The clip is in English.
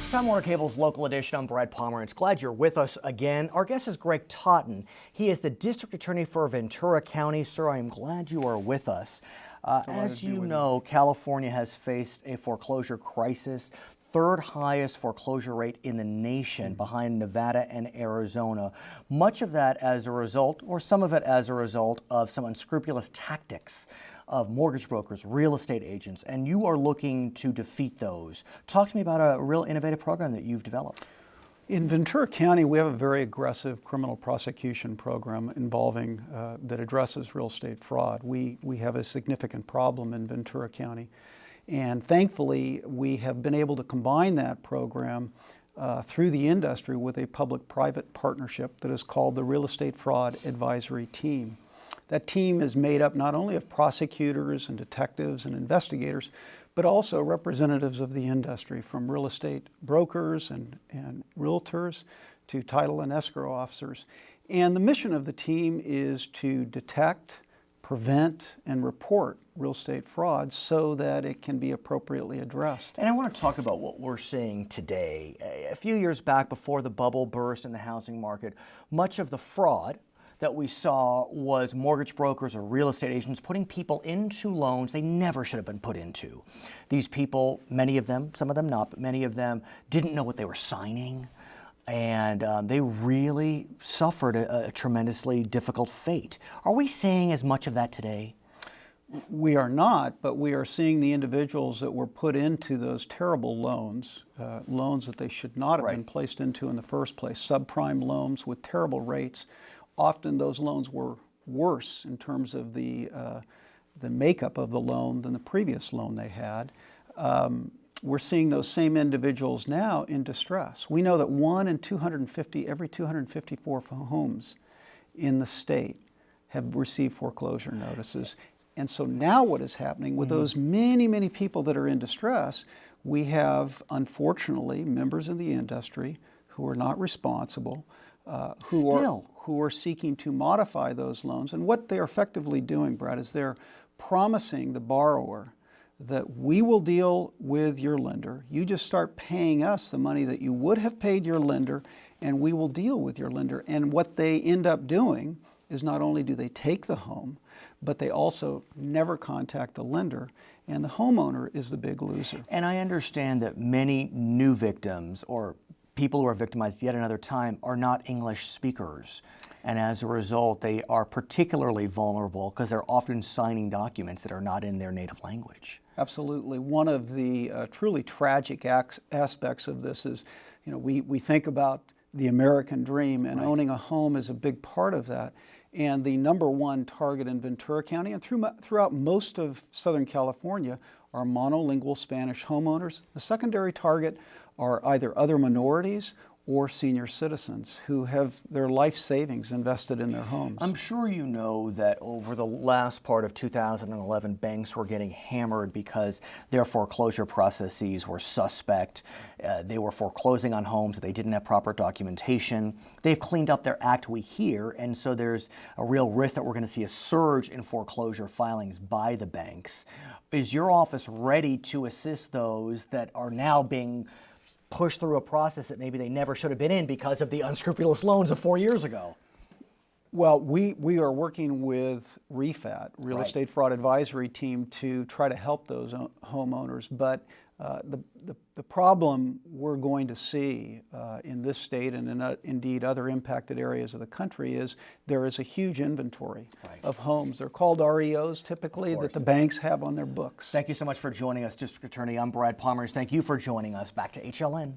It's Time Warner Cable's local edition. I'm Brad Pomernace. Glad you're with us again. Our guest is Greg Totten. He is the district attorney for Ventura County. Sir, I am glad you are with us. As you know, California has faced a foreclosure crisis, third highest foreclosure rate in the nation, behind Nevada and Arizona. Much of that as a result, or some of it as a result, of some unscrupulous tactics of mortgage brokers, real estate agents, and you are looking to defeat those. Talk to me about a real innovative program that you've developed. In Ventura County, we have a very aggressive criminal prosecution program involving that addresses real estate fraud. We have a significant problem in Ventura County, and thankfully we have been able to combine that program through the industry with a public-private partnership that is called the Real Estate Fraud Advisory Team. That team is made up not only of prosecutors and detectives and investigators, but also representatives of the industry, from real estate brokers and realtors to title and escrow officers. And the mission of the team is to detect, prevent, and report real estate fraud so that it can be appropriately addressed. And I want to talk about what we're seeing today. A few years back, before the bubble burst in the housing market, much of the fraud that we saw was mortgage brokers or real estate agents putting people into loans they never should have been put into. These people, many of them, some of them not, but many of them didn't know what they were signing, and they really suffered a tremendously difficult fate. Are we seeing as much of that today? We are not, but we are seeing the individuals that were put into those terrible loans, loans that they should not have been placed into in the first place, subprime loans with terrible rates. Often those loans were worse in terms of the makeup of the loan than the previous loan they had. We're seeing those same individuals now in distress. We know that every 254 homes in the state have received foreclosure notices. And so now what is happening with those many, many people that are in distress, we have, unfortunately, members in the industry who are not responsible, who are seeking to modify those loans. And what they're effectively doing, Brad, is they're promising the borrower that we will deal with your lender. You just start paying us the money that you would have paid your lender, and we will deal with your lender. And what they end up doing is not only do they take the home, but they also never contact the lender, and the homeowner is the big loser. And I understand that many new victims, or people who are victimized yet another time, are not English speakers. And as a result, they are particularly vulnerable because they're often signing documents that are not in their native language. Absolutely. One of the truly tragic aspects of this is, we think about the American dream, and owning a home is a big part of that. And the number one target in Ventura County and throughout most of Southern California are monolingual Spanish homeowners. The secondary target are either other minorities or senior citizens who have their life savings invested in their homes. I'm sure you know that over the last part of 2011, banks were getting hammered because their foreclosure processes were suspect. They were foreclosing on homes that they didn't have proper documentation. They've cleaned up their act, we hear, and so there's a real risk that we're going to see a surge in foreclosure filings by the banks. Is your office ready to assist those that are now being pushed through a process that maybe they never should have been in because of the unscrupulous loans of 4 years ago? Well, we are working with REFAT, Real Estate Fraud Advisory Team, to try to help those homeowners. But the problem we're going to see in this state and indeed other impacted areas of the country is there is a huge inventory of homes. They're called REOs typically that the banks have on their books. Thank you so much for joining us, District Attorney. I'm Brad Pomernace. Thank you for joining us. Back to HLN.